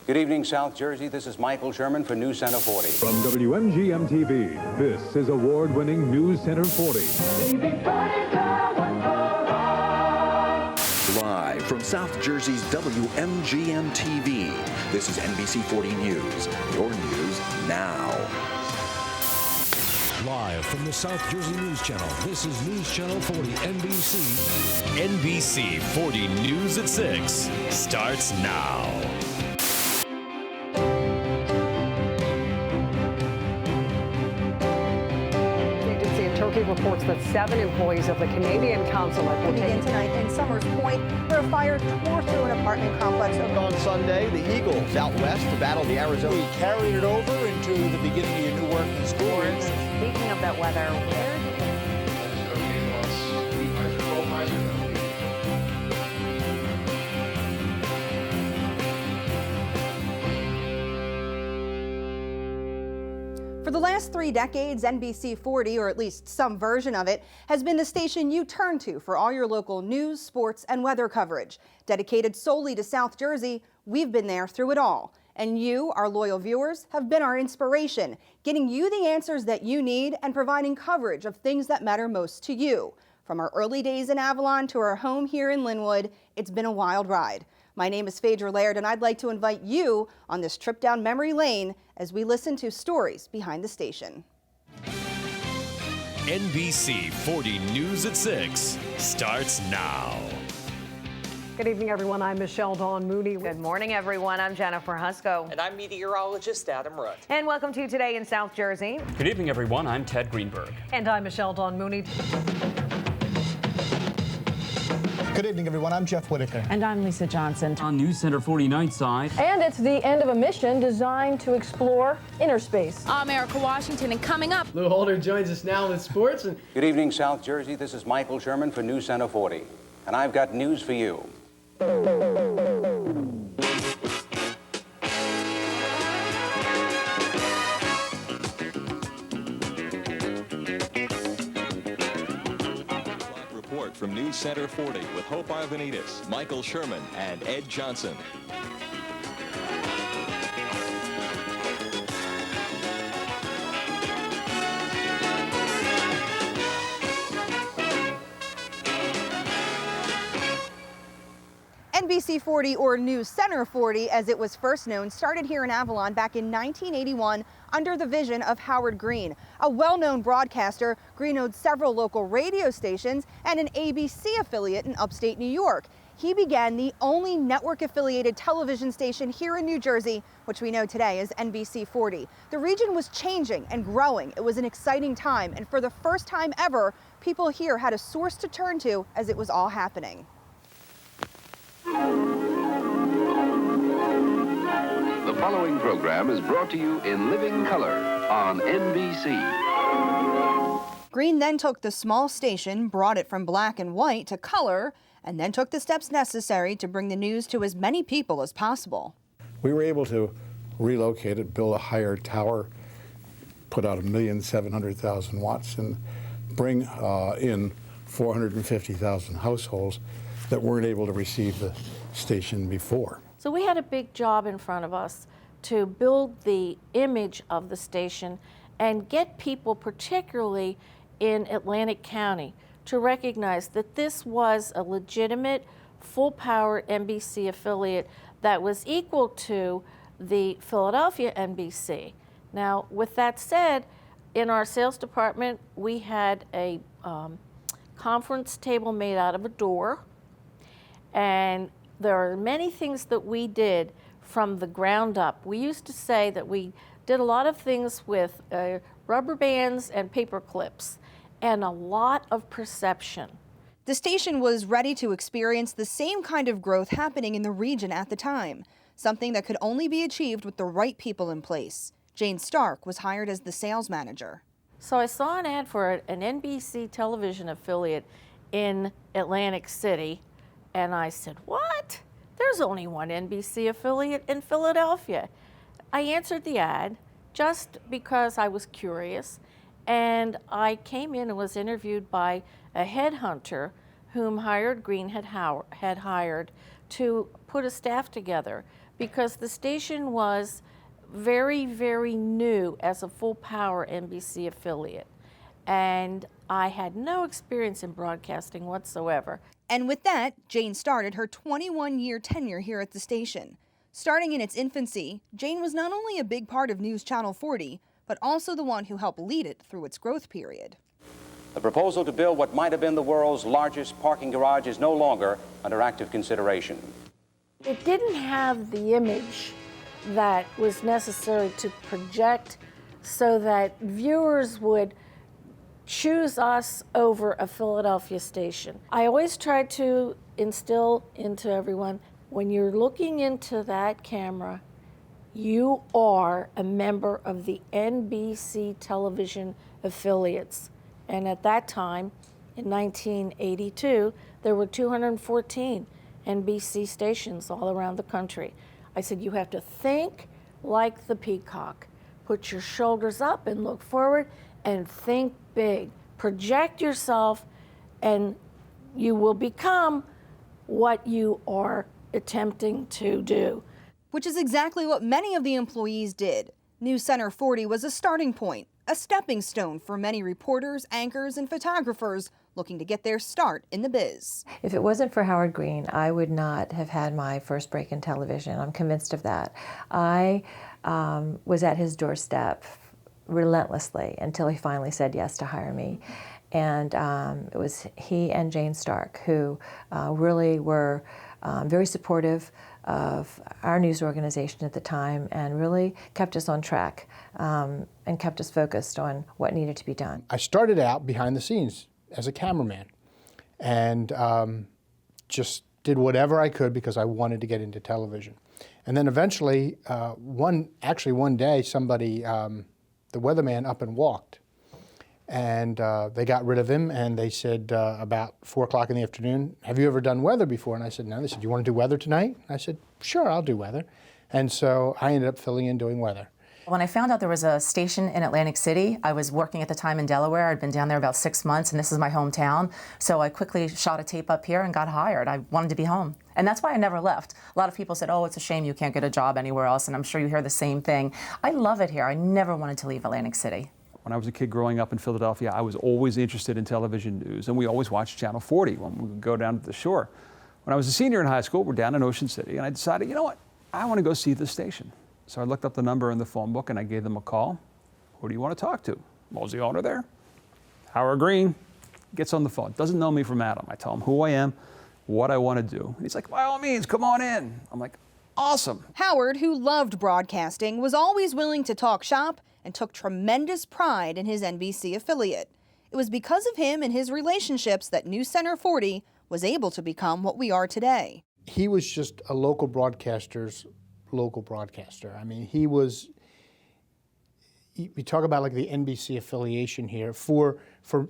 Good evening, South Jersey. This is Michael Sherman for NewsCenter 40. From WMGM-TV, this is award-winning NewsCenter 40. Live from South Jersey's WMGM-TV, this is NBC 40 News. Your news now. Live from the South Jersey News Channel, this is News Channel 40 NBC. NBC 40 News at 6 starts now. Turkey reports that 7 employees of the Canadian consulate will begin tonight in Summers Point, where a fire tore through an apartment complex. On Sunday, the Eagles out west to battle the Arizona. We carried it over into the beginning of your new working school. Speaking of that weather, where For the last 3 decades, NBC 40, or at least some version of it, has been the station you turn to for all your local news, sports, and weather coverage. Dedicated solely to South Jersey, we've been there through it all. And you, our loyal viewers, have been our inspiration, getting you the answers that you need and providing coverage of things that matter most to you. From our early days in Avalon to our home here in Linwood, it's been a wild ride. My name is Phaedra Laird, and I'd like to invite you on this trip down memory lane as we listen to stories behind the station. NBC 40 News at 6 starts now. Good evening, everyone. I'm Michelle Dawn Mooney. Good morning, everyone. I'm Jennifer Husko. And I'm meteorologist Adam Rudd. And welcome to Today in South Jersey. Good evening, everyone. I'm Ted Greenberg. And I'm Michelle Dawn Mooney. Good evening, everyone. I'm Jeff Whitaker. And I'm Lisa Johnson. On NewsCenter 49 side. And it's the end of a mission designed to explore inner space. I'm Erica Washington, and coming up, Lou Holder joins us now with sports. Good evening, South Jersey. This is Michael Sherman for NewsCenter 40. And I've got news for you. From NewsCenter 40 with Hope Arvanites, Michael Sherman, and Ed Johnson. NBC 40, or NewsCenter 40, as it was first known, started here in Avalon back in 1981 under the vision of Howard Green. A well-known broadcaster, Green owned several local radio stations and an ABC affiliate in upstate New York. He began the only network-affiliated television station here in New Jersey, which we know today as NBC 40. The region was changing and growing. It was an exciting time, and for the first time ever, people here had a source to turn to as it was all happening. The following program is brought to you in living color on NBC. Green then took the small station, brought it from black and white to color, and then took the steps necessary to bring the news to as many people as possible. We were able to relocate it, build a higher tower, put out 1,700,000 watts, and bring in 450,000 households that weren't able to receive the station before. So we had a big job in front of us to build the image of the station and get people, particularly in Atlantic County, to recognize that this was a legitimate, full-power NBC affiliate that was equal to the Philadelphia NBC. Now, with that said, in our sales department, we had a conference table made out of a door, and there are many things that we did from the ground up. We used to say that we did a lot of things with rubber bands and paper clips and a lot of perception. The station was ready to experience the same kind of growth happening in the region at the time, something that could only be achieved with the right people in place. Jane Stark was hired as the sales manager. So I saw an ad for an NBC television affiliate in Atlantic City, and I said, what? There's only one NBC affiliate in Philadelphia. I answered the ad just because I was curious, and I came in and was interviewed by a headhunter whom Howard Green had hired to put a staff together because the station was very, very new as a full-power NBC affiliate. And I had no experience in broadcasting whatsoever. And with that, Jane started her 21-year tenure here at the station. Starting in its infancy, Jane was not only a big part of News Channel 40, but also the one who helped lead it through its growth period. The proposal to build what might have been the world's largest parking garage is no longer under active consideration. It didn't have the image that was necessary to project so that viewers would choose us over a Philadelphia station. I always try to instill into everyone, when you're looking into that camera, you are a member of the NBC television affiliates. And at that time, in 1982, there were 214 NBC stations all around the country. I said, you have to think like the peacock. Put your shoulders up and look forward and think big. Project yourself and you will become what you are attempting to do. Which is exactly what many of the employees did. NewsCenter 40 was a starting point, a stepping stone for many reporters, anchors, and photographers looking to get their start in the biz. If it wasn't for Howard Green, I would not have had my first break in television. I'm convinced of that. I was at his doorstep relentlessly until he finally said yes to hire me. And it was he and Jane Stark who really were very supportive of our news organization at the time and really kept us on track and kept us focused on what needed to be done. I started out behind the scenes as a cameraman and just did whatever I could because I wanted to get into television. And then eventually, one day, somebody, the weatherman, up and walked. And they got rid of him, and they said about 4 o'clock in the afternoon, have you ever done weather before? And I said, no. They said, do you want to do weather tonight? I said, sure, I'll do weather. And so I ended up filling in doing weather. When I found out there was a station in Atlantic City, I was working at the time in Delaware. I'd been down there about 6 months, and this is my hometown. So I quickly shot a tape up here and got hired. I wanted to be home. And that's why I never left. A lot of people said, oh, it's a shame you can't get a job anywhere else, and I'm sure you hear the same thing. I love it here. I never wanted to leave Atlantic City. When I was a kid growing up in Philadelphia, I was always interested in television news, and we always watched Channel 40 when we would go down to the shore. When I was a senior in high school, we're down in Ocean City, and I decided, you know what, I want to go see the station. So I looked up the number in the phone book, and I gave them a call. Who do you want to talk to? What was the owner there? Howard Green. Gets on the phone, doesn't know me from Adam. I tell him who I am, what I want to do. He's like, by all means, come on in. I'm like, awesome. Howard, who loved broadcasting, was always willing to talk shop and took tremendous pride in his NBC affiliate. It was because of him and his relationships that NewsCenter 40 was able to become what we are today. He was just a local broadcaster's local broadcaster. I mean, he was, we talk about like the NBC affiliation here. For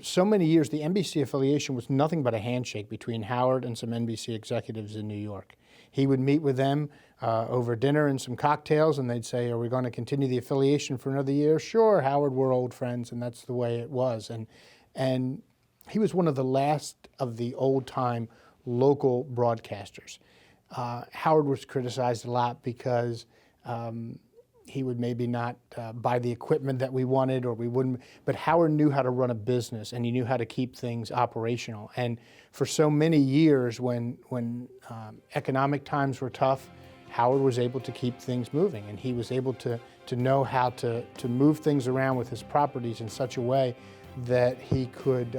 so many years, the NBC affiliation was nothing but a handshake between Howard and some NBC executives in New York. He would meet with them over dinner and some cocktails, and they'd say, are we going to continue the affiliation for another year? Sure, Howard, we're old friends, and that's the way it was. And he was one of the last of the old-time local broadcasters. Howard was criticized a lot because he would maybe not buy the equipment that we wanted, or we wouldn't, but Howard knew how to run a business, and he knew how to keep things operational. And for so many years, when economic times were tough, Howard was able to keep things moving, and he was able to know how to move things around with his properties in such a way that he could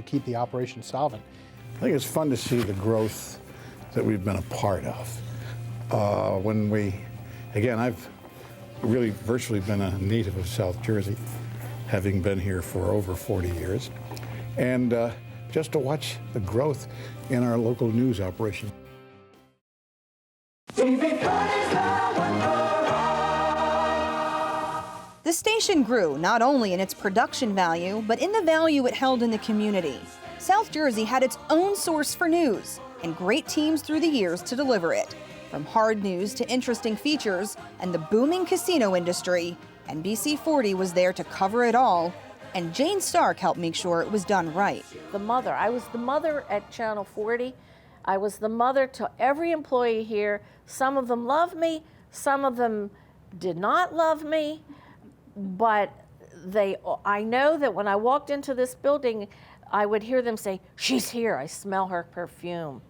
keep the operation solvent. I think it's fun to see the growth that we've been a part of. Again, I've really virtually been a native of South Jersey, having been here for over 40 years, and just to watch the growth in our local news operation. The station grew not only in its production value, but in the value it held in the community. South Jersey had its own source for news, and great teams through the years to deliver it. From hard news to interesting features and the booming casino industry, NBC 40 was there to cover it all, and Jane Stark helped make sure it was done right. I was the mother at Channel 40. I was the mother to every employee here. Some of them loved me, some of them did not love me, but I know that when I walked into this building, I would hear them say, "She's here, I smell her perfume."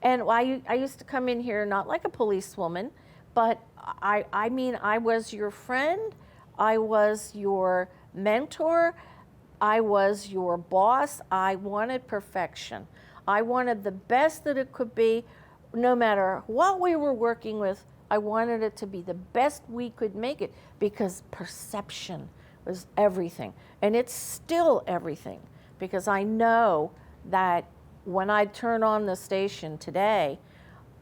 And I used to come in here not like a policewoman, but I mean, I was your friend, I was your mentor, I was your boss. I wanted perfection. I wanted the best that it could be, no matter what we were working with. I wanted it to be the best we could make it, because perception was everything. And it's still everything, because I know that when I turn on the station today,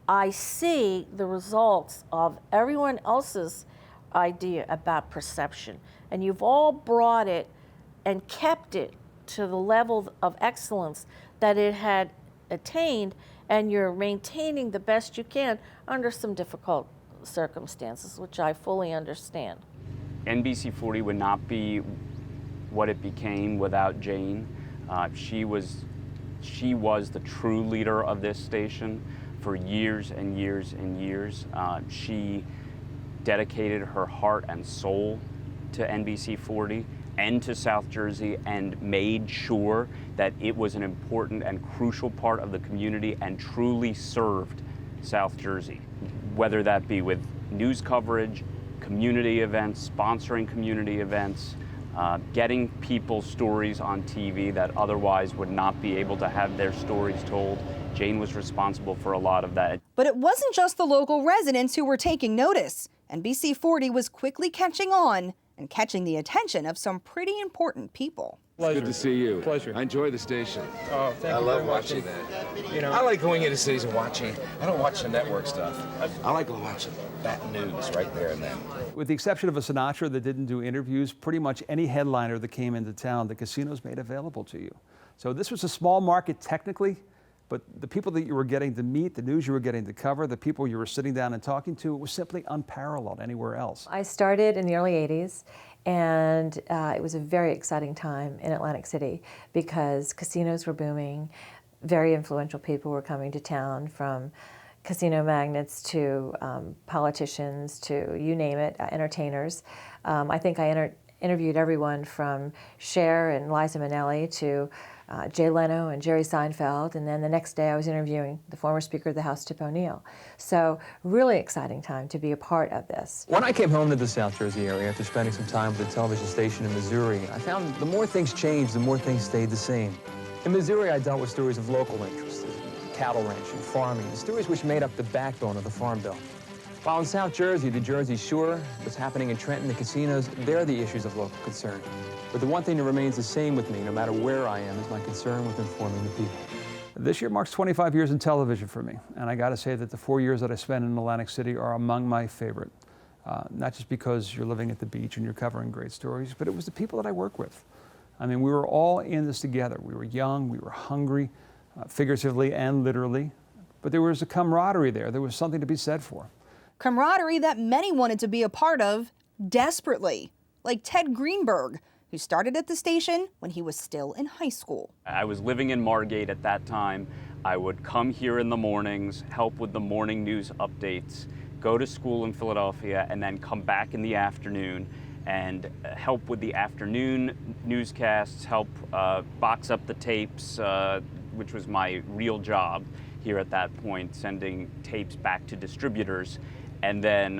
I see the results of everyone else's idea about perception. And you've all brought it and kept it to the level of excellence that it had attained, and you're maintaining the best you can under some difficult circumstances, which I fully understand. NBC 40 would not be what it became without Jane. She was the true leader of this station for years and years and years. She dedicated her heart and soul to NBC 40 and to South Jersey, and made sure that it was an important and crucial part of the community and truly served South Jersey, whether that be with news coverage, community events, sponsoring community events, getting people's stories on TV that otherwise would not be able to have their stories told. Jane was responsible for a lot of that. But it wasn't just the local residents who were taking notice. NBC 40 was quickly catching on and catching the attention of some pretty important people. Pleasure. Good to see you. Pleasure. I enjoy the station. Oh, thank you. I love very much. watching that. You know, I like going into cities and watching. I don't watch the network stuff. I like watching that news right there and then. With the exception of a Sinatra that didn't do interviews, pretty much any headliner that came into town, the casinos made available to you. So this was a small market technically, but the people that you were getting to meet, the news you were getting to cover, the people you were sitting down and talking to, it was simply unparalleled anywhere else. I started in the early 80s, and it was a very exciting time in Atlantic City because casinos were booming. Very influential people were coming to town, from casino magnates to politicians to, you name it, entertainers. I think I interviewed everyone from Cher and Liza Minnelli to Jay Leno and Jerry Seinfeld, and then the next day I was interviewing the former Speaker of the House, Tip O'Neill. So really exciting time to be a part of this. When I came home to the South Jersey area after spending some time with a television station in Missouri, I found the more things changed, the more things stayed the same. In Missouri, I dealt with stories of local interest, cattle ranching, farming, the stories which made up the backbone of the Farm Bill. While in South Jersey, the Jersey Shore, what's happening in Trenton, the casinos, they're the issues of local concern. But the one thing that remains the same with me, no matter where I am, is my concern with informing the people. This year marks 25 years in television for me, and I gotta say that the 4 years that I spent in Atlantic City are among my favorite. Not just because you're living at the beach and you're covering great stories, but it was the people that I work with. I mean, we were all in this together. We were young, we were hungry, figuratively and literally, but there was a camaraderie there. There was something to be said for. Camaraderie that many wanted to be a part of desperately, like Ted Greenberg, who started at the station when he was still in high school. I was living in Margate at that time. I would come here in the mornings, help with the morning news updates, go to school in Philadelphia, and then come back in the afternoon and help with the afternoon newscasts, help box up the tapes, which was my real job here at that point, sending tapes back to distributors, and then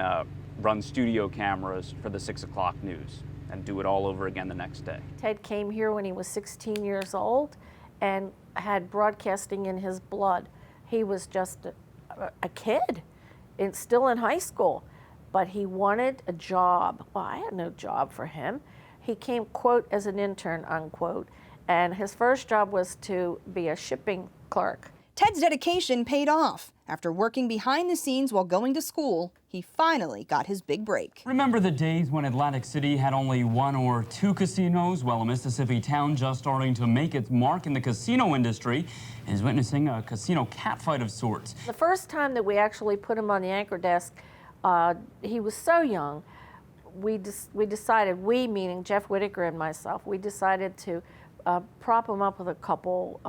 run studio cameras for the 6 o'clock news and do it all over again the next day. Ted came here when he was 16 years old and had broadcasting in his blood. He was just a kid, still in high school, but he wanted a job. Well, I had no job for him. He came, quote, as an intern, unquote, and his first job was to be a shipping clerk. Ted's dedication paid off. After working behind the scenes while going to school, he finally got his big break. Remember the days when Atlantic City had only 1 or 2 casinos? Well, a Mississippi town just starting to make its mark in the casino industry is witnessing a casino catfight of sorts. The first time that we actually put him on the anchor desk, he was so young, we decided, we meaning Jeff Whitaker and myself, we decided to prop him up with a couple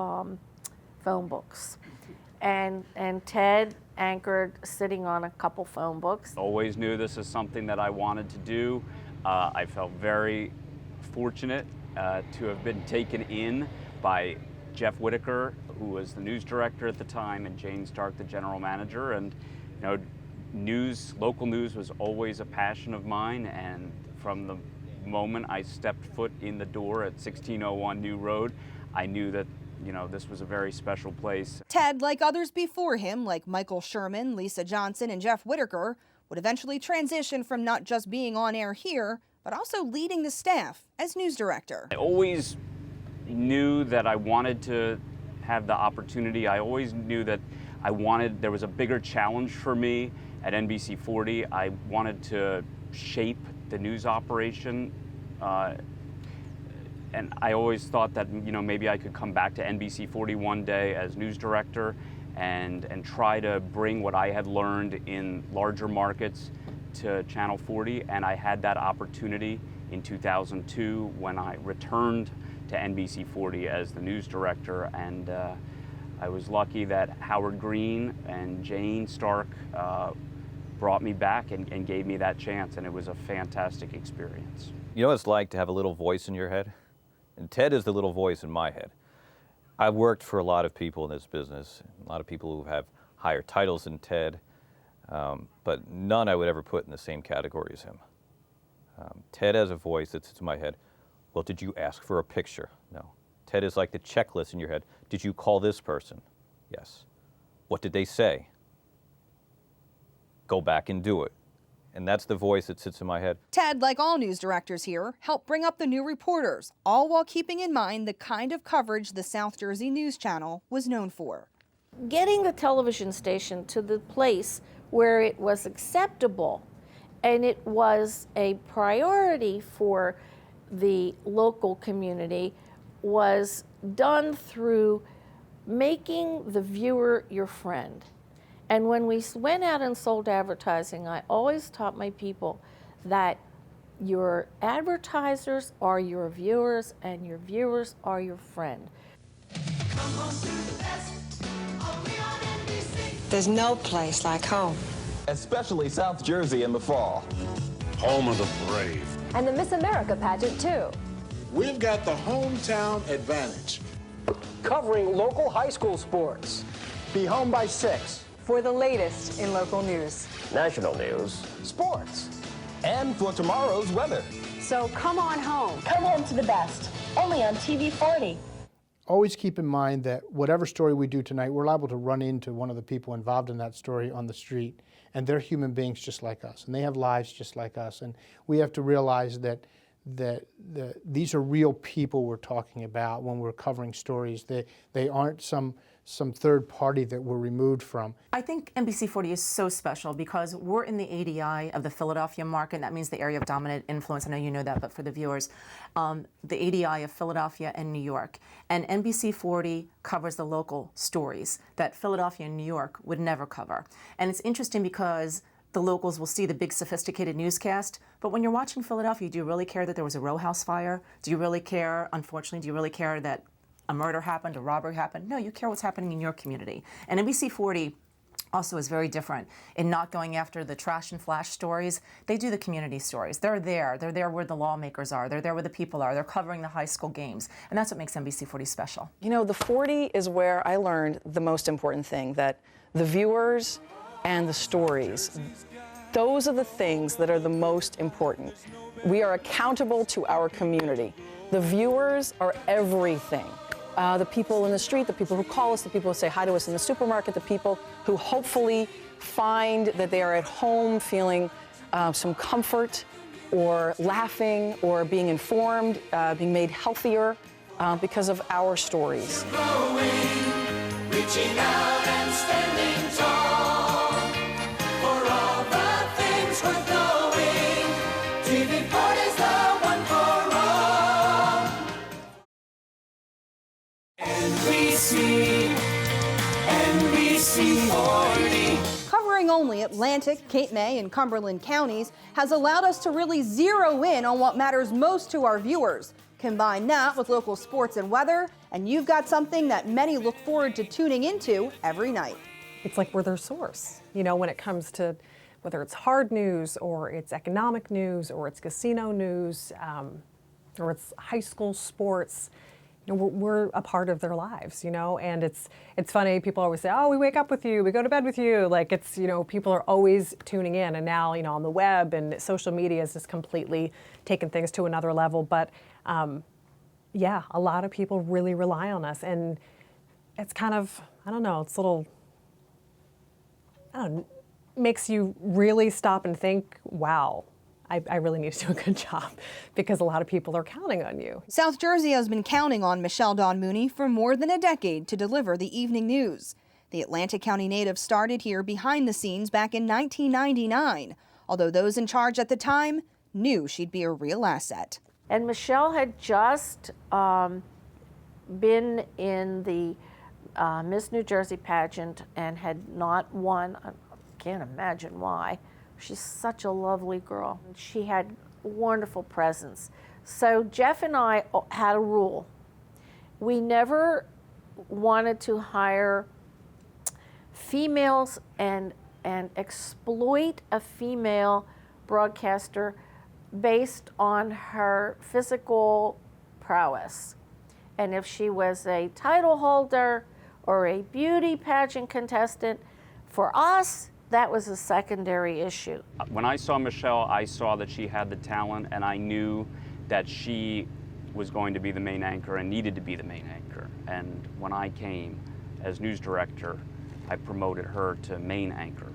phone books. and Ted anchored sitting on a couple phone books. Always knew this is something that I wanted to do. I felt very fortunate to have been taken in by Jeff Whitaker, who was the news director at the time, and Jane Stark, the general manager. And you know, local news was always a passion of mine, and from the moment I stepped foot in the door at 1601 New Road, I knew that this was a very special place. Ted, like others before him, like Michael Sherman, Lisa Johnson, and Jeff Whitaker, would eventually transition from not just being on air here, but also leading the staff as news director. I always knew that I wanted to have the opportunity. I always knew that there was a bigger challenge for me at NBC 40. I wanted to shape the news operation. And I always thought that maybe I could come back to NBC 40 one day as news director and try to bring what I had learned in larger markets to Channel 40. And I had that opportunity in 2002 when I returned to NBC 40 as the news director. And I was lucky that Howard Green and Jane Stark brought me back and gave me that chance, and it was a fantastic experience. You know what it's like to have a little voice in your head? And Ted is the little voice in my head. I've worked for a lot of people in this business, a lot of people who have higher titles than Ted, but none I would ever put in the same category as him. Ted has a voice that sits in my head. Well, did you ask for a picture? No. Ted is like the checklist in your head. Did you call this person? Yes. What did they say? Go back and do it. And that's the voice that sits in my head. Ted, like all news directors here, helped bring up the new reporters, all while keeping in mind the kind of coverage the South Jersey News Channel was known for. Getting the television station to the place where it was acceptable and it was a priority for the local community was done through making the viewer your friend. And when we went out and sold advertising, I always taught my people that your advertisers are your viewers and your viewers are your friend. There's no place like home. Especially South Jersey in the fall. Home of the brave. And the Miss America pageant, too. We've got the hometown advantage. Covering local high school sports. Be home by 6. For the latest in local news. National news. Sports. And for tomorrow's weather. So come on home. Come home to the best. Only on TV 40. Always keep in mind that whatever story we do tonight, we're liable to run into one of the people involved in that story on the street, and they're human beings just like us, and they have lives just like us, and we have to realize that these are real people we're talking about when we're covering stories. They aren't some third party that we're removed from. I think NBC 40 is so special because we're in the ADI of the Philadelphia market. That means the area of dominant influence. I know you know that, but for the viewers, the ADI of Philadelphia and New York. And NBC 40 covers the local stories that Philadelphia and New York would never cover. And it's interesting because the locals will see the big sophisticated newscast, but when you're watching Philadelphia, do you really care that there was a row house fire? Do you really care, unfortunately, do you really care that a murder happened, a robbery happened? No, you care what's happening in your community. And NBC 40 also is very different in not going after the trash and flash stories. They do the community stories. They're there where the lawmakers are. They're there where the people are. They're covering the high school games. And that's what makes NBC 40 special. You know, the 40 is where I learned the most important thing, that the viewers and the stories, those are the things that are the most important. We are accountable to our community. The viewers are everything. The people in the street, the people who call us, the people who say hi to us in the supermarket, the people who hopefully find that they are at home feeling some comfort or laughing or being informed, being made healthier because of our stories. Reaching out and standing tall for all the things worth knowing. TV 40's the one for all. NBC 40. Covering only Atlantic, Cape May, and Cumberland counties has allowed us to really zero in on what matters most to our viewers: Combine that with local sports and weather, and you've got something that many look forward to tuning into every night. It's like we're their source, you know, when it comes to whether it's hard news or it's economic news or it's casino news or it's high school sports. You know, we're a part of their lives, you know, and it's funny. People always say, "Oh, we wake up with you, we go to bed with you." Like it's, you know, people are always tuning in, and now, you know, on the web and social media has just completely taken things to another level. But yeah, a lot of people really rely on us, and it's kind of, I don't know, it's a little, I don't know, makes you really stop and think, wow. I really need to do a good job because a lot of people are counting on you. South Jersey has been counting on Michelle Dawn Mooney for more than a decade to deliver the evening news. The Atlantic County native started here behind the scenes back in 1999, although those in charge at the time knew she'd be a real asset. And Michelle had just been in the Miss New Jersey pageant and had not won. I can't imagine why. She's such a lovely girl. She had wonderful presence. So Jeff and I had a rule. We never wanted to hire females and exploit a female broadcaster based on her physical prowess. And if she was a title holder or a beauty pageant contestant, for us, that was a secondary issue. When I saw Michelle, I saw that she had the talent, and I knew that she was going to be the main anchor and needed to be the main anchor. And when I came as news director, I promoted her to main anchor.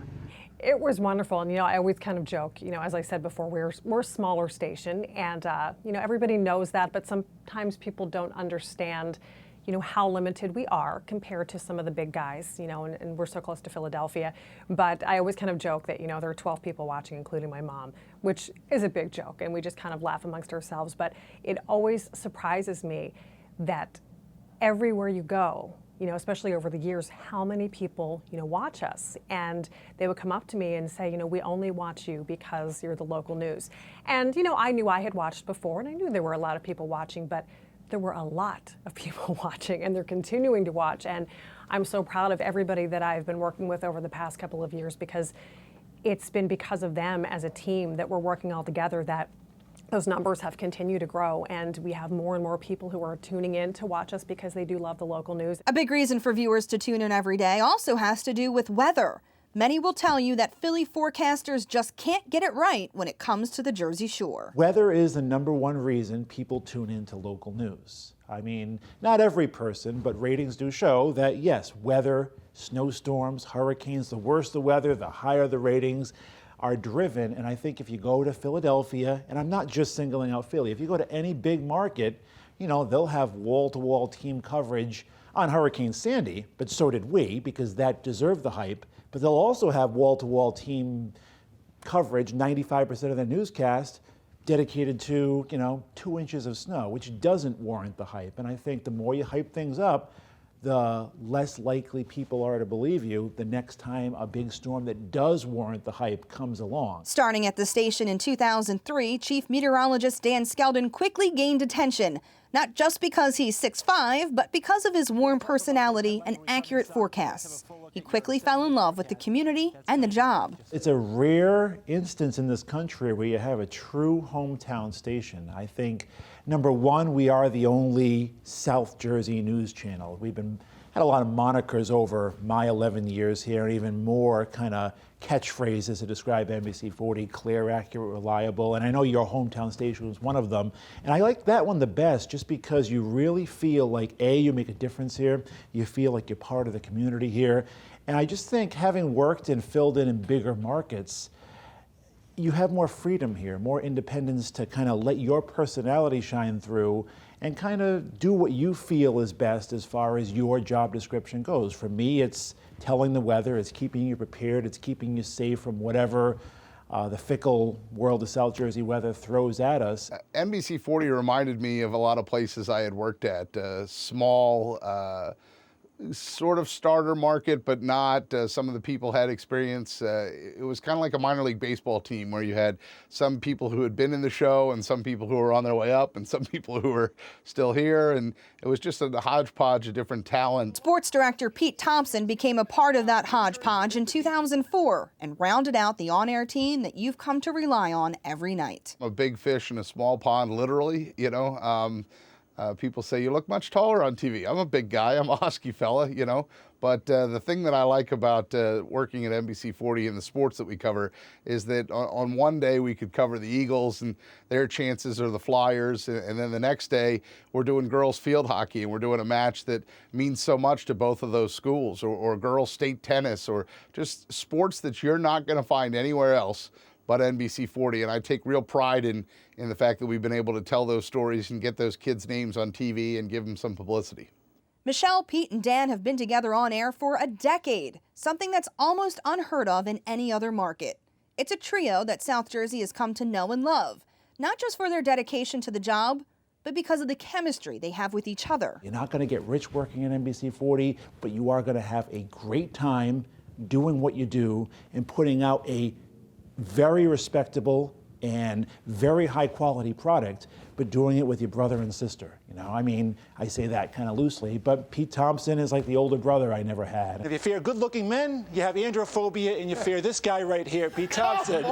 It was wonderful, and you know, I always kind of joke, you know, as I said before, we're a smaller station, and you know, everybody knows that, but sometimes people don't understand, you know, how limited we are compared to some of the big guys, you know, and we're so close to Philadelphia. But I always kind of joke that, you know, there are 12 people watching, including my mom, which is a big joke, and we just kind of laugh amongst ourselves. But it always surprises me that everywhere you go, you know, especially over the years, how many people, you know, watch us. And they would come up to me and say, you know, we only watch you because you're the local news. And, you know, I knew I had watched before, and I knew there were a lot of people watching, but there were a lot of people watching, and they're continuing to watch. And I'm so proud of everybody that I've been working with over the past couple of years, because it's been because of them as a team that we're working all together that those numbers have continued to grow, and we have more and more people who are tuning in to watch us because they do love the local news. A big reason for viewers to tune in every day also has to do with weather. Many will tell you that Philly forecasters just can't get it right when it comes to the Jersey Shore. Weather is the #1 reason people tune into local news. I mean, not every person, but ratings do show that, yes, weather, snowstorms, hurricanes, the worse the weather, the higher the ratings are driven. And I think if you go to Philadelphia, and I'm not just singling out Philly, if you go to any big market, you know, they'll have wall-to-wall team coverage on Hurricane Sandy, but so did we, because that deserved the hype. But they'll also have wall-to-wall team coverage, 95% of their newscast dedicated to, you know, 2 inches of snow, which doesn't warrant the hype. And I think the more you hype things up, the less likely people are to believe you the next time a big storm that does warrant the hype comes along. Starting at the station in 2003, Chief Meteorologist Dan Skeldon quickly gained attention, not just because he's 6'5", but because of his warm personality and accurate forecasts. He quickly fell in love with the community and the job. It's a rare instance in this country where you have a true hometown station. I think, #1, we are the only South Jersey news channel. We've had a lot of monikers over my 11 years here, and even more kind of catchphrases to describe NBC 40, clear, accurate, reliable. And I know your hometown station was one of them. And I like that one the best just because you really feel like, A, you make a difference here. You feel like you're part of the community here. And I just think having worked and filled in bigger markets, you have more freedom here, more independence to kind of let your personality shine through and kind of do what you feel is best as far as your job description goes. For me, it's telling the weather, it's keeping you prepared, it's keeping you safe from whatever the fickle world of South Jersey weather throws at us. NBC 40 reminded me of a lot of places I had worked at, small sort of starter market, but not. Some of the people had experience. It was kind of like a minor league baseball team where you had some people who had been in the show and some people who were on their way up and some people who were still here. And it was just a hodgepodge of different talent. Sports director Pete Thompson became a part of that hodgepodge in 2004 and rounded out the on-air team that you've come to rely on every night. A big fish in a small pond, literally, you know. People say, you look much taller on TV. I'm a big guy. I'm a husky fella, you know. But the thing that I like about working at NBC 40 and the sports that we cover is that on one day we could cover the Eagles and their chances are the Flyers. And then the next day we're doing girls field hockey and we're doing a match that means so much to both of those schools, or girls state tennis, or just sports that you're not going to find anywhere else but NBC 40, and I take real pride in the fact that we've been able to tell those stories and get those kids' names on TV and give them some publicity. Michelle, Pete, and Dan have been together on air for a decade, something that's almost unheard of in any other market. It's a trio that South Jersey has come to know and love, not just for their dedication to the job, but because of the chemistry they have with each other. You're not going to get rich working at NBC 40, but you are going to have a great time doing what you do and putting out a very respectable and very high quality product, but doing it with your brother and sister. You know, I mean, I say that kind of loosely, but Pete Thompson is like the older brother I never had. If you fear good-looking men, you have androphobia, and you fear this guy right here, Pete Thompson.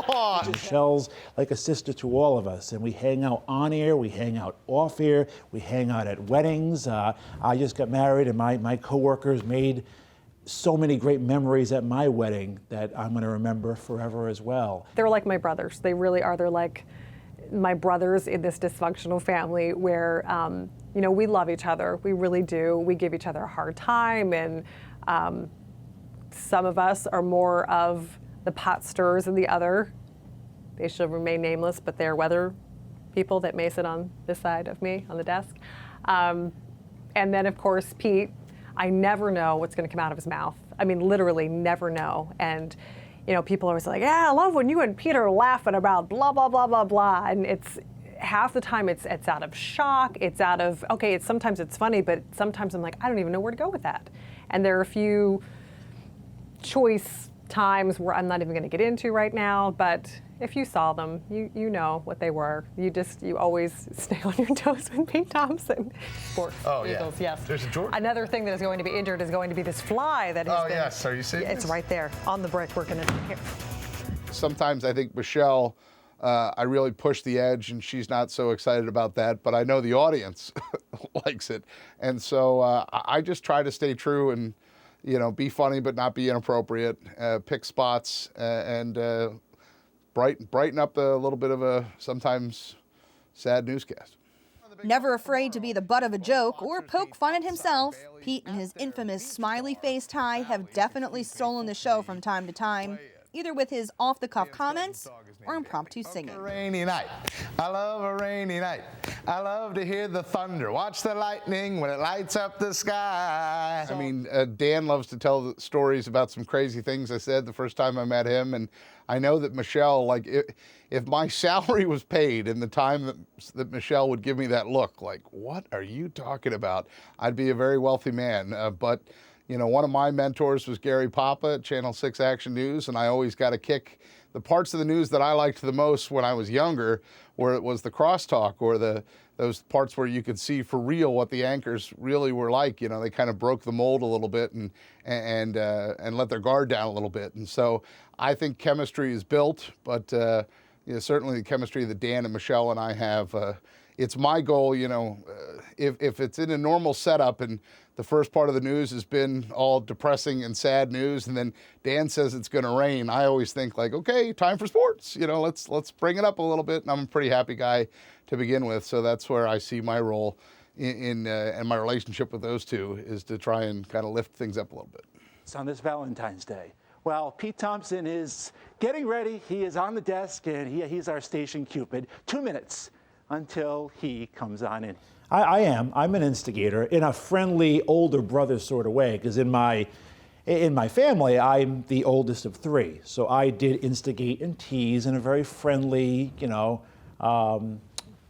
Michelle's like a sister to all of us, and we hang out on air, we hang out off air, we hang out at weddings. I just got married, and my coworkers made so many great memories at my wedding that I'm going to remember forever as well. They're like my brothers. They really are. They're like my brothers in this dysfunctional family where, you know, we love each other. We really do. We give each other a hard time, and some of us are more of the pot stirrers than the other. They should remain nameless, but they're weather people that may sit on this side of me on the desk. And then, of course, Pete. I never know what's going to come out of his mouth. I mean, literally never know. And, you know, people are always like, yeah, I love when you and Peter are laughing about blah, blah, blah, blah, blah. And it's half the time it's out of shock. It's out of, okay, sometimes it's funny, but sometimes I'm like, I don't even know where to go with that. And there are a few choice times where I'm not even going to get into right now, but if you saw them, you know what they were. You always stay on your toes with Pete Thompson. Sports. Oh, Eagles, yeah. yes. There's a Jordan. Another thing that is going to be injured is going to be this fly that has been. Oh, yes. Are you seeing It's this? right there on the brick. We're going to here. Sometimes I think Michelle, I really push the edge, and she's not so excited about that, but I know the audience likes it. And so I just try to stay true and, you know, be funny but not be inappropriate, pick spots, and brighten up a little bit of a sometimes sad newscast. Never afraid to be the butt of a joke or poke fun at himself, Pete and his infamous smiley face tie have definitely stolen the show from time to time, either with his off-the-cuff comments or impromptu singing. Rainy night. I love a rainy night. I love to hear the thunder. Watch the lightning when it lights up the sky. I mean, Dan loves to tell the stories about some crazy things I said the first time I met him, and I know that Michelle, like, if my salary was paid in the time that Michelle would give me that look, like, what are you talking about? I'd be a very wealthy man. But, you know, one of my mentors was Gary Papa at Channel 6 Action News, and I always got a kick. The parts of the news that I liked the most when I was younger, where it was the crosstalk or those parts where you could see for real what the anchors really were like. You know, they kind of broke the mold a little bit and let their guard down a little bit. And so I think chemistry is built, but you know, certainly the chemistry that Dan and Michelle and I have, it's my goal, you know, if it's in a normal setup and the first part of the news has been all depressing and sad news, and then Dan says it's going to rain, I always think like, okay, time for sports. You know, let's bring it up a little bit. And I'm a pretty happy guy to begin with, so that's where I see my role in my relationship with those two, is to try and kind of lift things up a little bit. It's on this Valentine's Day. Well, Pete Thompson is getting ready. He is on the desk, and he's our station cupid. 2 minutes until he comes on in. I am. I'm an instigator in a friendly older brother sort of way, because in my family, I'm the oldest of three. So I did instigate and tease in a very friendly, you know,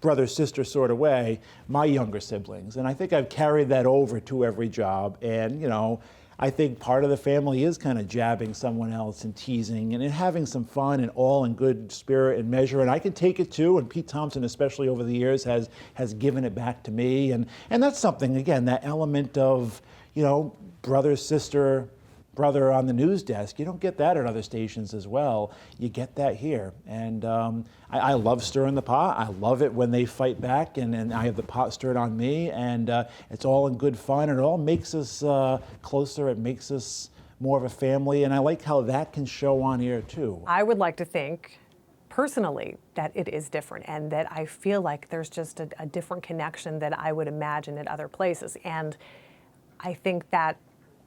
brother-sister sort of way, my younger siblings. And I think I've carried that over to every job. And, you know, I think part of the family is kind of jabbing someone else and teasing and having some fun and all in good spirit and measure. And I can take it too. And Pete Thompson, especially over the years, has given it back to me. And that's something, again, that element of, you know, brother, sister, brother on the news desk. You don't get that at other stations as well. You get that here. And I love stirring the pot. I love it when they fight back and I have the pot stirred on me. And it's all in good fun. And it all makes us closer. It makes us more of a family. And I like how that can show on air too. I would like to think personally that it is different and that I feel like there's just a different connection that I would imagine at other places. And I think that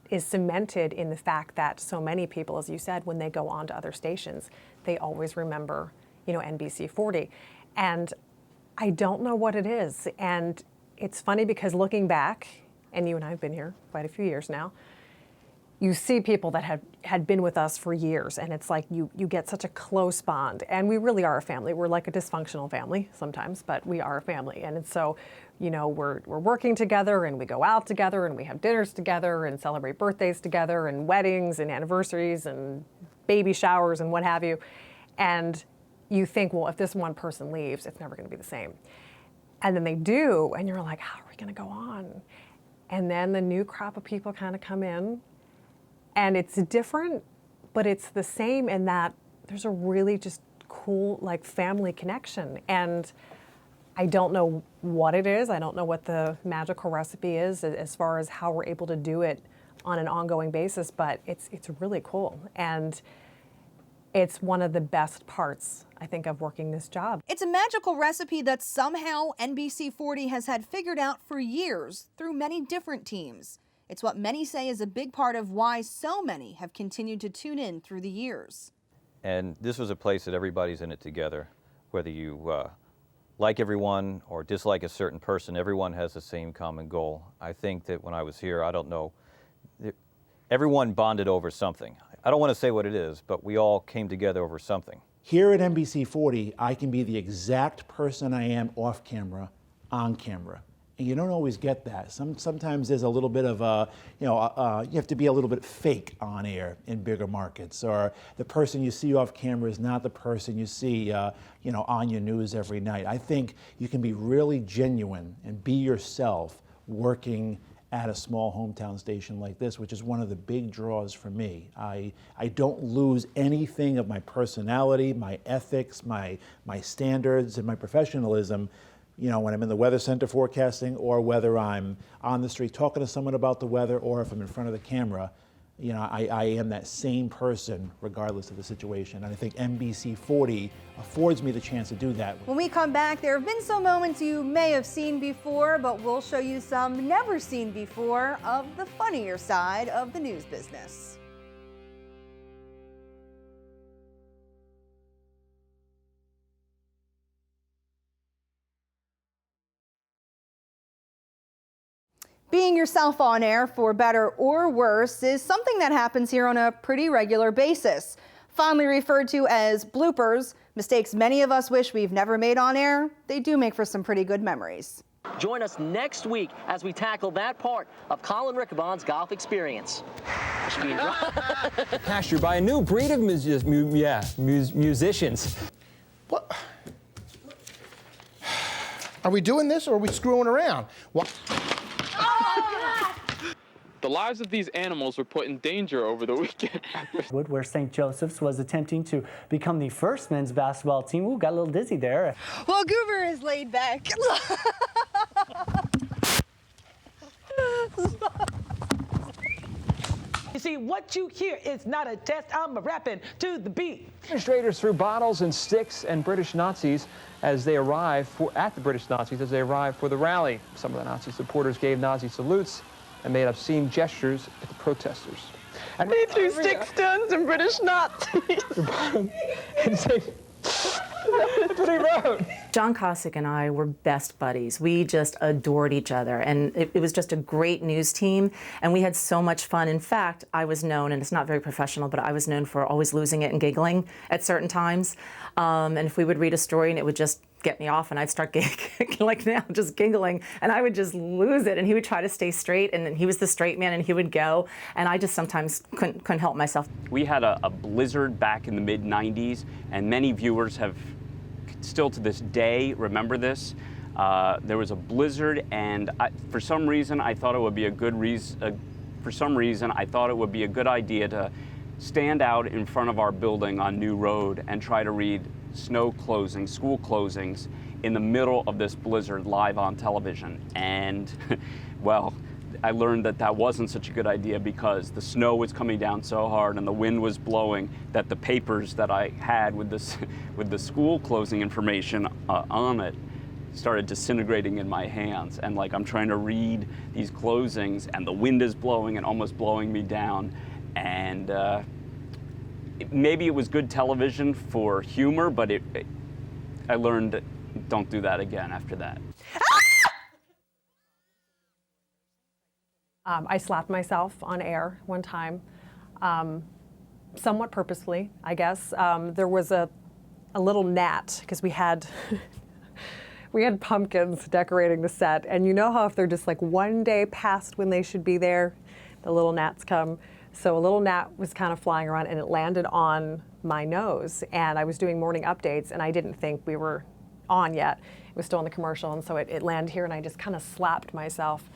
is cemented in the fact that so many people, as you said, when they go on to other stations, they always remember, you know, NBC 40. And I don't know what it is. And it's funny because looking back, and you and I have been here quite a few years now, you see people that had been with us for years, and it's like you get such a close bond. And we really are a family. We're like a dysfunctional family sometimes, but we are a family. And so, you know, we're working together, and we go out together, and we have dinners together, and celebrate birthdays together, and weddings, and anniversaries, and baby showers, and what have you. And you think, well, if this one person leaves, it's never going to be the same. And then they do, and you're like, how are we going to go on? And then the new crop of people kind of come in. And it's different, but it's the same in that there's a really just cool, like, family connection. And I don't know what it is. I don't know what the magical recipe is as far as how we're able to do it on an ongoing basis, but it's really cool. And it's one of the best parts, I think, of working this job. It's a magical recipe that somehow NBC 40 has had figured out for years through many different teams. It's what many say is a big part of why so many have continued to tune in through the years. And this was a place that everybody's in it together. Whether you like everyone or dislike a certain person, everyone has the same common goal. I think that when I was here, I don't know, everyone bonded over something. I don't want to say what it is, but we all came together over something. Here at NBC 40, I can be the exact person I am off camera, on camera. And you don't always get that. Sometimes there's a little bit of a, you have to be a little bit fake on air in bigger markets, or the person you see off camera is not the person you see, on your news every night. I think you can be really genuine and be yourself working at a small hometown station like this, which is one of the big draws for me. I don't lose anything of my personality, my ethics, my standards, and my professionalism. When I'm in the weather center forecasting, or whether I'm on the street talking to someone about the weather, or if I'm in front of the camera, I am that same person regardless of the situation. And I think NBC 40 affords me the chance to do that. When we come back, there have been some moments you may have seen before, but we'll show you some never seen before of the funnier side of the news business. Being yourself on air, for better or worse, is something that happens here on a pretty regular basis. Fondly referred to as bloopers, mistakes many of us wish we've never made on air, they do make for some pretty good memories. Join us next week as we tackle that part of Colin Rickabon's golf experience. Pastured by a new breed of musicians. What? Are we doing this, or are we screwing around? What? The lives of these animals were put in danger over the weekend. Where St. Joseph's was attempting to become the first men's basketball team. Ooh, got a little dizzy there. Well, Goober is laid back. You see, what you hear is not a test. I'm rapping to the beat. Demonstrators threw bottles and sticks and British Nazis as they arrived for the rally. Some of the Nazi supporters gave Nazi salutes and made obscene gestures at the protesters. And they threw stick stones and British Nazis. That's what he wrote. John Cossack and I were best buddies. We just adored each other, and it was just a great news team, and we had so much fun. In fact, I was known, and it's not very professional, but I was known for always losing it and giggling at certain times. And if we would read a story and it would just get me off, and I'd start like now, just giggling, and I would just lose it, and he would try to stay straight, and then he was the straight man, and he would go, and I just sometimes couldn't help myself. We had a blizzard back in the mid-90s, and many viewers have still to this day remember this. There was a blizzard, and for some reason I thought it would be a good idea to stand out in front of our building on New Road and try to read school closings in the middle of this blizzard live on television. And well, I learned that that wasn't such a good idea because the snow was coming down so hard and the wind was blowing that the papers that I had with the school closing information on it started disintegrating in my hands. And like I'm trying to read these closings and the wind is blowing and almost blowing me down. And maybe it was good television for humor, but I learned don't do that again after that. I slapped myself on air one time, somewhat purposefully, I guess. There was a little gnat, because we had pumpkins decorating the set, and you know how if they're just like one day past when they should be there, the little gnats come. So a little gnat was kind of flying around, and it landed on my nose, and I was doing morning updates, and I didn't think we were on yet. It was still in the commercial, and so it landed here, and I just kind of slapped myself,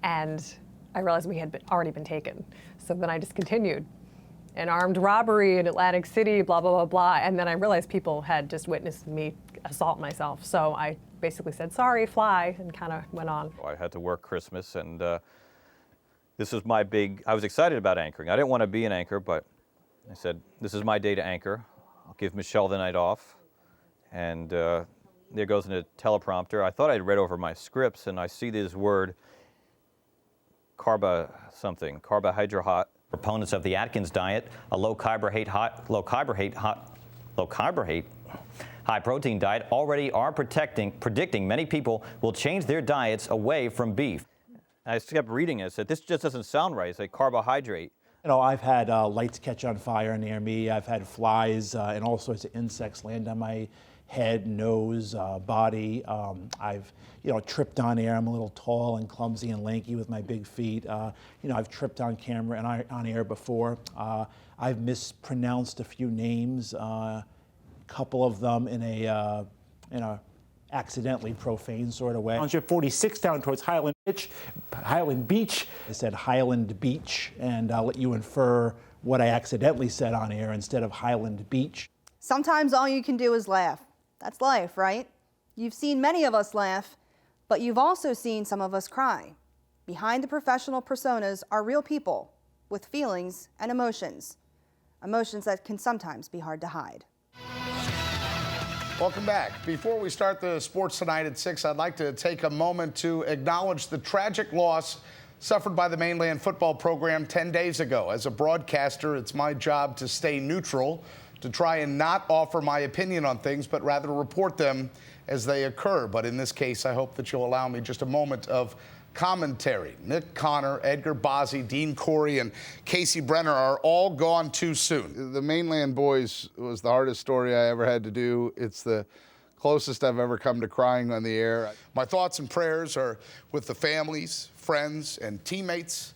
and I realized we had already been taken. So then I just continued. An armed robbery in Atlantic City, blah, blah, blah, blah. And then I realized people had just witnessed me assault myself. So I basically said, sorry, fly, and kind of went on. I had to work Christmas, and this was my I was excited about anchoring. I didn't want to be an anchor, but I said, this is my day to anchor. I'll give Michelle the night off. And there goes in a teleprompter. I thought I'd read over my scripts, and I see this word, carbohydrate. Proponents of the Atkins diet, a low carbohydrate, high protein diet already are predicting many people will change their diets away from beef. I just kept reading it. I said, this just doesn't sound right. It's like carbohydrate. You know, I've had lights catch on fire near me. I've had flies and all sorts of insects land on my head, nose, body. I've, tripped on air. I'm a little tall and clumsy and lanky with my big feet. I've tripped on camera and on air before. I've mispronounced a few names, a couple of them in a accidentally profane sort of way. Township 46 down towards Highland Beach. I said Highland Beach, and I'll let you infer what I accidentally said on air instead of Highland Beach. Sometimes all you can do is laugh. That's life, right? You've seen many of us laugh, but you've also seen some of us cry. Behind the professional personas are real people with feelings and emotions. Emotions that can sometimes be hard to hide. Welcome back. Before we start the sports tonight at 6, I'd like to take a moment to acknowledge the tragic loss suffered by the Mainland football program 10 days ago. As a broadcaster, it's my job to stay neutral, to try and not offer my opinion on things, but rather report them as they occur. But in this case, I hope that you'll allow me just a moment of commentary. Nick Connor, Edgar Bozzi, Dean Corey, and Casey Brenner are all gone too soon. The Mainland Boys was the hardest story I ever had to do. It's the closest I've ever come to crying on the air. My thoughts and prayers are with the families, friends, and teammates.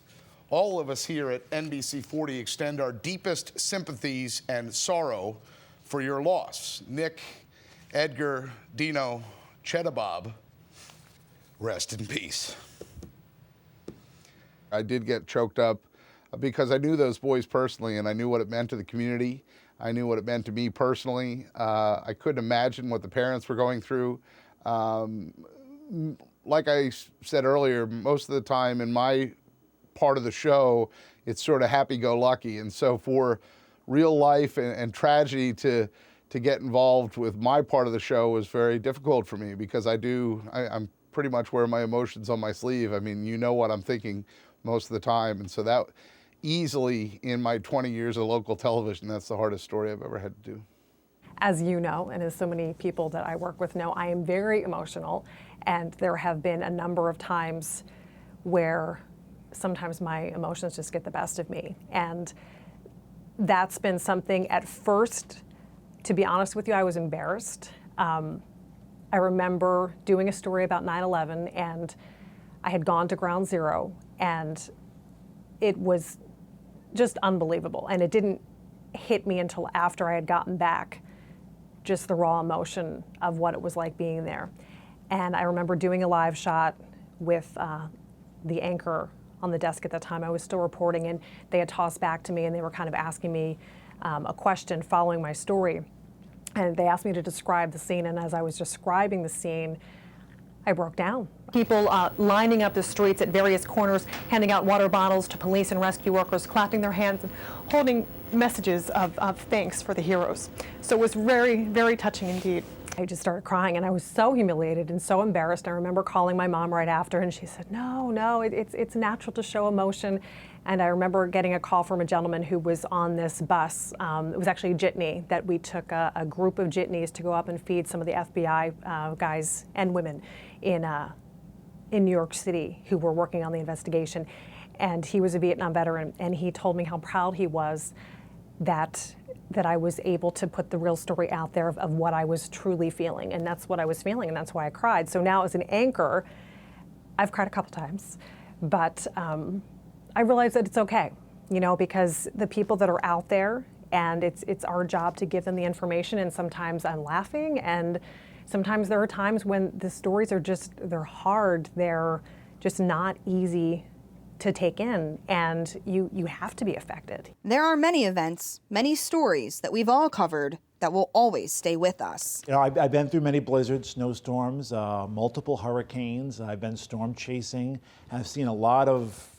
All of us here at NBC 40 extend our deepest sympathies and sorrow for your loss. Nick, Edgar, Dino, Chedabob, rest in peace. I did get choked up because I knew those boys personally, and I knew what it meant to the community. I knew what it meant to me personally. I couldn't imagine what the parents were going through. Like I said earlier, most of the time in my part of the show, it's sort of happy-go-lucky. And so for real life and tragedy to get involved with my part of the show was very difficult for me because I'm pretty much wear my emotions on my sleeve. I mean, you know what I'm thinking most of the time. And so that easily, in my 20 years of local television, that's the hardest story I've ever had to do. As you know, and as so many people that I work with know, I am very emotional, and there have been a number of times where sometimes my emotions just get the best of me. And that's been something at first, to be honest with you, I was embarrassed. I I remember doing a story about 9/11, and I had gone to Ground Zero, and it was just unbelievable. And it didn't hit me until after I had gotten back, just the raw emotion of what it was like being there. And I remember doing a live shot with the anchor on the desk at the time. I was still reporting, and they had tossed back to me, and they were kind of asking me a question following my story. And they asked me to describe the scene, and as I was describing the scene, I broke down. People lining up the streets at various corners, handing out water bottles to police and rescue workers, clapping their hands and holding messages of thanks for the heroes. So it was very, very touching indeed. I just started crying, and I was so humiliated and so embarrassed. I remember calling my mom right after, and she said, no, it's natural to show emotion. And I remember getting a call from a gentleman who was on this bus. It was actually a jitney that we took a group of jitneys to go up and feed some of the FBI guys and women in New York City who were working on the investigation. And he was a Vietnam veteran, and he told me how proud he was that I was able to put the real story out there of what I was truly feeling. And that's what I was feeling, and that's why I cried. So now as an anchor, I've cried a couple times, but I realize that it's okay, because the people that are out there, and it's our job to give them the information, and sometimes I'm laughing, and sometimes there are times when the stories are they're hard, they're just not easy to take in, and you have to be affected. There are many events, many stories that we've all covered that will always stay with us. I've been through many blizzards, snowstorms, multiple hurricanes. I've been storm chasing. I've seen a lot of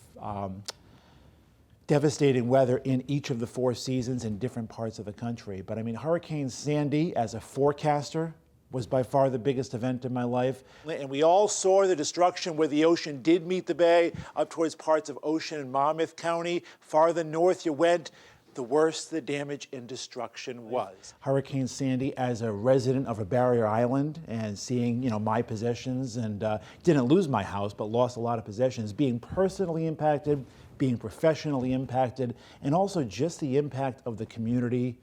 devastating weather in each of the 4 seasons in different parts of the country. But I mean, Hurricane Sandy, as a forecaster, was by far the biggest event in my life. And we all saw the destruction where the ocean did meet the bay, up towards parts of Ocean and Monmouth County. Farther north you went, the worse the damage and destruction was. Hurricane Sandy, as a resident of a barrier island and seeing, my possessions, and didn't lose my house, but lost a lot of possessions, being personally impacted, being professionally impacted, and also just the impact of the community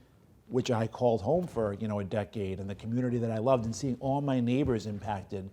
which I called home for, a decade, and the community that I loved, and seeing all my neighbors impacted.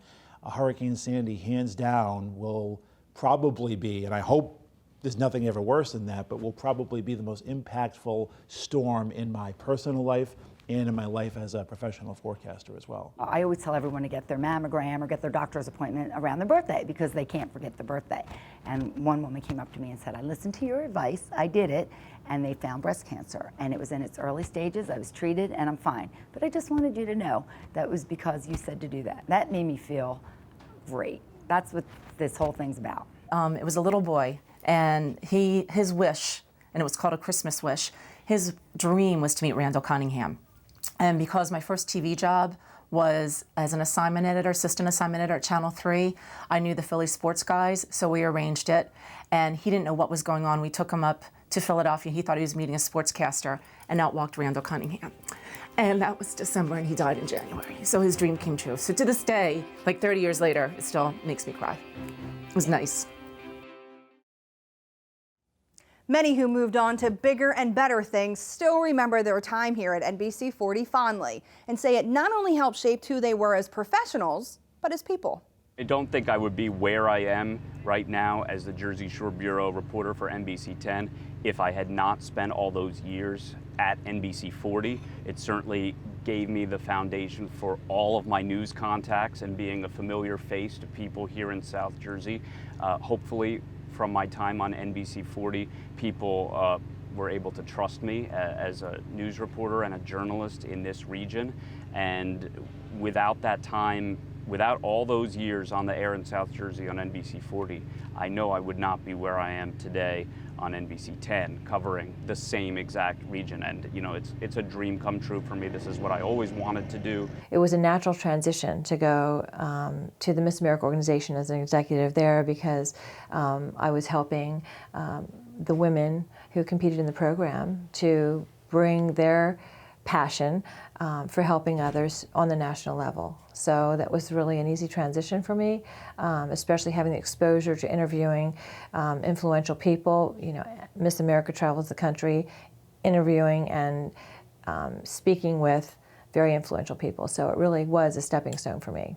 Hurricane Sandy, hands down, will probably be, and I hope there's nothing ever worse than that, but will probably be the most impactful storm in my personal life and in my life as a professional forecaster as well. I always tell everyone to get their mammogram or get their doctor's appointment around their birthday, because they can't forget the birthday. And one woman came up to me and said, I listened to your advice, I did it, and they found breast cancer. And it was in its early stages, I was treated, and I'm fine. But I just wanted you to know that was because you said to do that. That made me feel great. That's what this whole thing's about. It was a little boy, and his wish, and it was called a Christmas wish, his dream was to meet Randall Cunningham. And because my first TV job was as an assignment editor, assistant assignment editor at Channel 3, I knew the Philly sports guys, so we arranged it. And he didn't know what was going on. We took him up to Philadelphia. He thought he was meeting a sportscaster, and out walked Randall Cunningham. And that was December, and he died in January. So his dream came true. So to this day, like 30 years later, it still makes me cry. It was nice. Many who moved on to bigger and better things still remember their time here at NBC 40 fondly, and say it not only helped shape who they were as professionals, but as people. I don't think I would be where I am right now as the Jersey Shore Bureau reporter for NBC 10 if I had not spent all those years at NBC 40. It certainly gave me the foundation for all of my news contacts and being a familiar face to people here in South Jersey. Hopefully, from my time on NBC 40, people were able to trust me as a news reporter and a journalist in this region. And without that time, without all those years on the air in South Jersey on NBC 40, I know I would not be where I am today on NBC 10, covering the same exact region. And it's a dream come true for me. This is what I always wanted to do. It was a natural transition to go to the Miss America organization as an executive there, because I was helping the women who competed in the program to bring their passion for helping others on the national level. So that was really an easy transition for me, especially having the exposure to interviewing influential people. Miss America travels the country interviewing and speaking with very influential people. So it really was a stepping stone for me.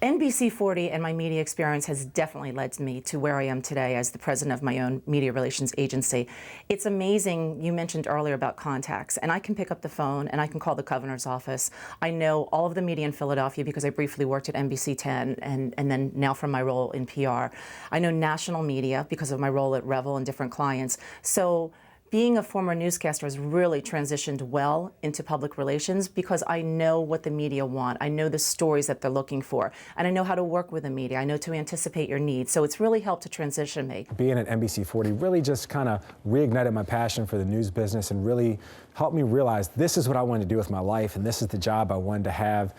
NBC 40 and my media experience has definitely led me to where I am today as the president of my own media relations agency. It's amazing, you mentioned earlier about contacts, and I can pick up the phone and I can call the governor's office. I know all of the media in Philadelphia because I briefly worked at NBC 10 and then now from my role in PR. I know national media because of my role at Revel and different clients. So being a former newscaster has really transitioned well into public relations because I know what the media want. I know the stories that they're looking for, and I know how to work with the media. I know to anticipate your needs. So it's really helped to transition me. Being at NBC 40 really just kind of reignited my passion for the news business and really helped me realize this is what I wanted to do with my life, and this is the job I wanted to have,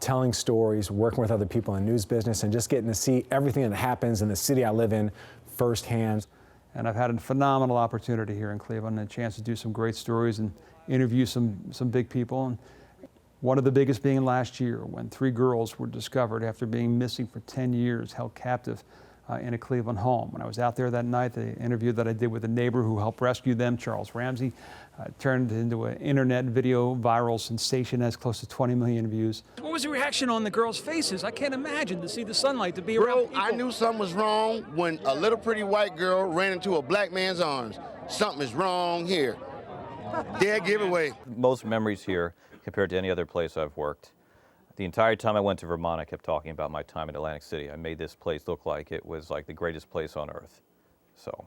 telling stories, working with other people in the news business, and just getting to see everything that happens in the city I live in firsthand. And I've had a phenomenal opportunity here in Cleveland and a chance to do some great stories and interview some big people. And one of the biggest being last year when 3 girls were discovered after being missing for 10 years, held captive in a Cleveland home. When I was out there that night, the interview that I did with a neighbor who helped rescue them, Charles Ramsey, turned into an internet video viral sensation, has close to 20 million views. What was the reaction on the girls' faces? I can't imagine to see the sunlight, to be around people. I knew something was wrong when a little pretty white girl ran into a black man's arms. Something is wrong here. Dead giveaway. Most memories here compared to any other place I've worked. The entire time I went to Vermont, I kept talking about my time in Atlantic City. I made this place look like it was like the greatest place on earth. So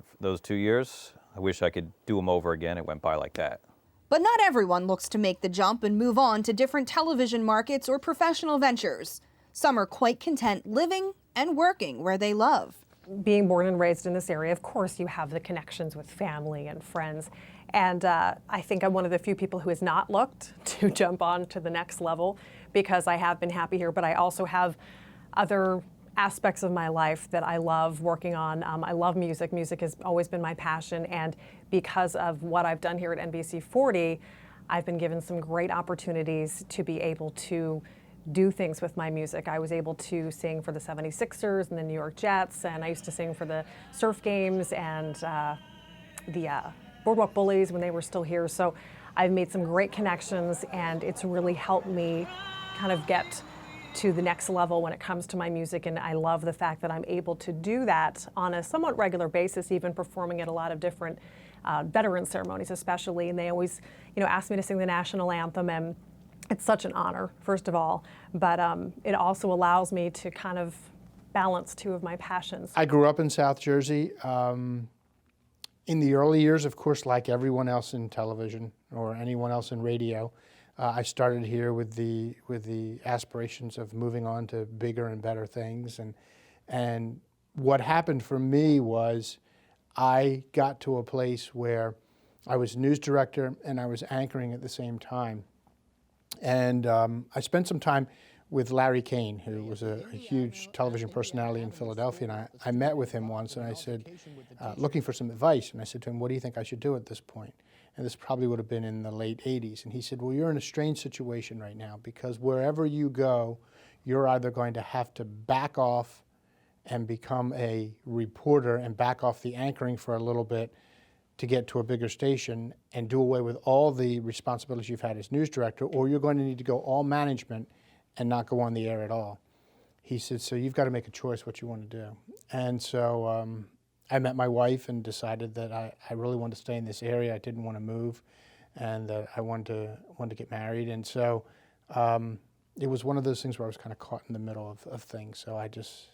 for those 2 years, I wish I could do them over again. It went by like that. But not everyone looks to make the jump and move on to different television markets or professional ventures. Some are quite content living and working where they love. Being born and raised in this area, of course, you have the connections with family and friends. And I think I'm one of the few people who has not looked to jump on to the next level because I have been happy here, but I also have other aspects of my life that I love working on. I love music. Music has always been my passion, and because of what I've done here at NBC 40, I've been given some great opportunities to be able to do things with my music. I was able to sing for the 76ers and the New York Jets, and I used to sing for the Surf Games and the Boardwalk Bullies when they were still here. So I've made some great connections, and it's really helped me kind of get to the next level when it comes to my music, and I love the fact that I'm able to do that on a somewhat regular basis, even performing at a lot of different veteran ceremonies especially, and they always ask me to sing the national anthem, and it's such an honor, first of all, but it also allows me to kind of balance 2 of my passions. I grew up in South Jersey. In the early years, of course, like everyone else in television or anyone else in radio, I started here with the aspirations of moving on to bigger and better things. And what happened for me was I got to a place where I was news director and I was anchoring at the same time. And I spent some time with Larry Kane, who was a huge television personality in Philadelphia, and I met with him once, and I said, looking for some advice, and I said to him, what do you think I should do at this point? And this probably would have been in the late 80s. And he said, well, you're in a strange situation right now, because wherever you go, you're either going to have to back off and become a reporter and back off the anchoring for a little bit to get to a bigger station and do away with all the responsibilities you've had as news director, or you're going to need to go all management and not go on the air at all. He said, so you've got to make a choice what you want to do. And so I met my wife and decided that I really wanted to stay in this area. I didn't want to move, and that I wanted to get married. And so it was one of those things where I was kind of caught in the middle of things. So I just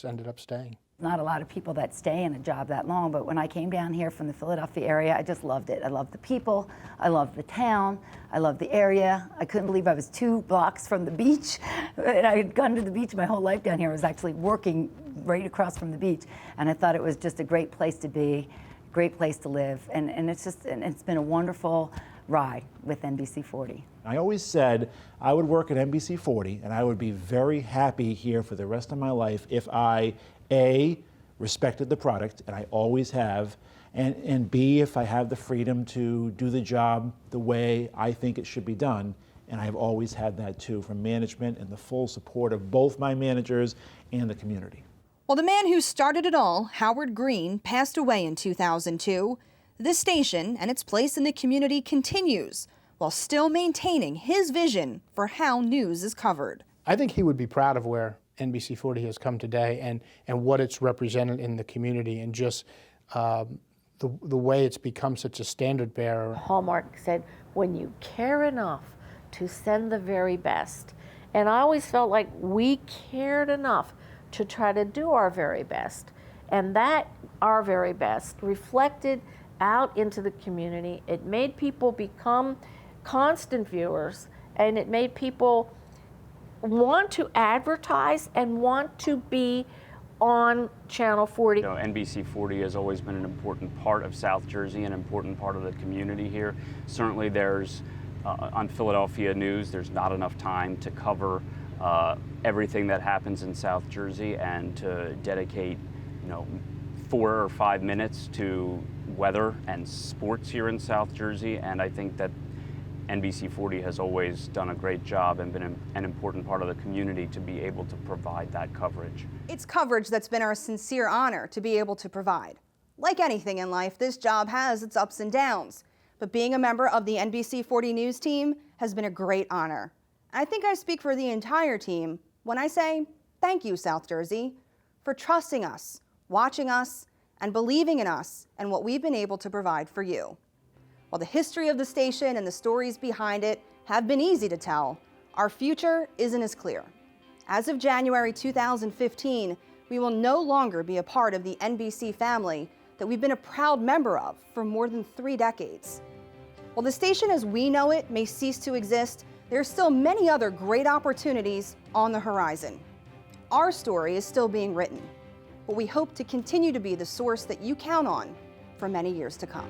ended up staying. Not a lot of people that stay in a job that long, but when I came down here from the Philadelphia area, I just loved it. I loved the people, I loved the town, I loved the area. I couldn't believe I was 2 blocks from the beach. And I had gone to the beach my whole life down here. I was actually working right across from the beach. And I thought it was just a great place to be, great place to live. And it's been a wonderful ride with NBC 40. I always said I would work at NBC 40 and I would be very happy here for the rest of my life if I, A, respected the product, and I always have, and B, if I have the freedom to do the job the way I think it should be done. And I've always had that too, from management and the full support of both my managers and the community. Well, the man who started it all, Howard Green, passed away in 2002. This station and its place in the community continues, while still maintaining his vision for how news is covered. I think he would be proud of where NBC 40 has come today and what it's represented in the community, and just the way it's become such a standard bearer. Hallmark said, when you care enough to send the very best. And I always felt like we cared enough to try to do our very best. And that, our very best, reflected out into the community. It made people become constant viewers, and it made people want to advertise and want to be on Channel 40. You know, NBC 40 has always been an important part of South Jersey, an important part of the community here. Certainly there's, on Philadelphia News, there's not enough time to cover everything that happens in South Jersey, and to dedicate, 4 or 5 minutes to weather and sports here in South Jersey. And I think that NBC 40 has always done a great job and been an important part of the community to be able to provide that coverage. It's coverage that's been our sincere honor to be able to provide. Like anything in life, this job has its ups and downs, but being a member of the NBC 40 News team has been a great honor. I think I speak for the entire team when I say thank you, South Jersey, for trusting us, watching us, and believing in us and what we've been able to provide for you. While the history of the station and the stories behind it have been easy to tell, our future isn't as clear. As of January 2015, we will no longer be a part of the NBC family that we've been a proud member of for more than 3 decades. While the station as we know it may cease to exist, there are still many other great opportunities on the horizon. Our story is still being written, but we hope to continue to be the source that you count on for many years to come.